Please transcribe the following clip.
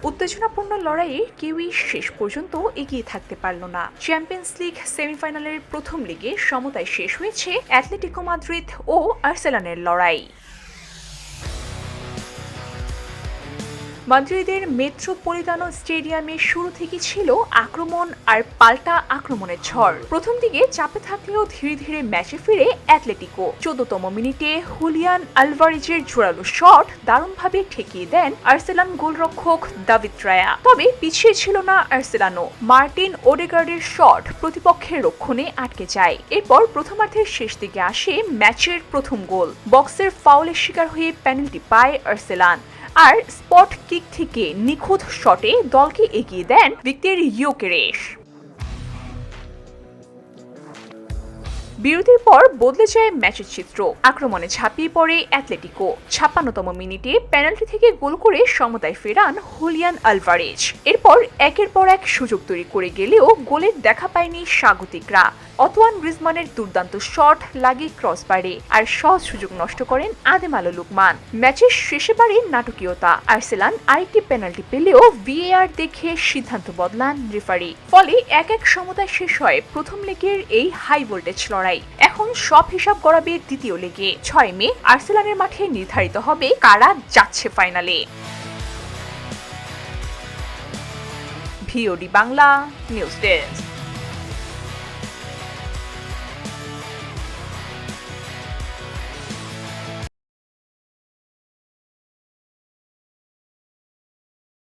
উত্তেজনাপূর্ণ লড়াইয়ে কেউই শেষ পর্যন্ত এগিয়ে থাকতে পারল না। চ্যাম্পিয়ন্স লিগ সেমিফাইনালের প্রথম লিগে সমতায় শেষ হয়েছে অ্যাটলেটিকো মাদ্রিদ ও আর্সেনালের লড়াই। মাদ্রিদের মেট্রোপলিতানো স্টেডিয়ামে শুরু থেকে ছিল আক্রমণ আর পাল্টা আক্রমণের ঝড়। প্রথম দিকে চাপে থাকলেও ধীরে ধীরে ম্যাচে ফিরে অ্যাটলেটিকো। 14তম মিনিটে হুলিয়ান আলভারেজের জোরালো শট দারুণভাবে ঠেকিয়ে দেন আর্সেনাল গোলরক্ষক দাভিদ রায়া। তবে পিছিয়ে ছিল না আর্সেনালও। মার্টিন ওডেগার্ডের শট প্রতিপক্ষের রক্ষণে আটকে যায়। এরপর প্রথমার্ধের শেষ দিকে আসে ম্যাচের প্রথম গোল। বক্সের ফাউলের শিকার হয়ে পেনাল্টি পায় আর্সেনাল, আর স্পট কিক থেকে নিখুঁত শটে দলকে এগিয়ে দেন ভিক্টর ইয়োকেরেশ। বিরতির পর বদলে যায় ম্যাচের চিত্র। আক্রমণে ঝাঁপিয়ে পড়ে অ্যাটলেটিকো। 56তম মিনিটে পেনাল্টি থেকে গোল করে সমতায় ফেরান হুলিয়ান আলভারেজ। এরপর একের পর এক সুযোগ তৈরি করে গেলেও গোলের দেখা পায়নি স্বাগতিকরা। অতোয়ান গ্রিজমানের দুর্দান্ত শট লাগে ক্রসবারে, আর সহজ সুযোগ নষ্ট করেন আদেমালো লুকমান। ম্যাচের শেষে বাড়ে নাটকীয়তা। আর্সেনাল আরেকটি পেনাল্টি পেলেও ভিএআর দেখে সিদ্ধান্ত বদলান রেফারি। ফলে 1-1 সমতায় শেষ হয় প্রথম লেগের এই হাই ভোল্টেজ লড়াই। এখন সব হিসাব গড়াবে দ্বিতীয় লেগে। 6 মে আর্সেনালের মাঠে নির্ধারিত হবে কারা যাচ্ছে ফাইনালে। VOD Bangla news desk.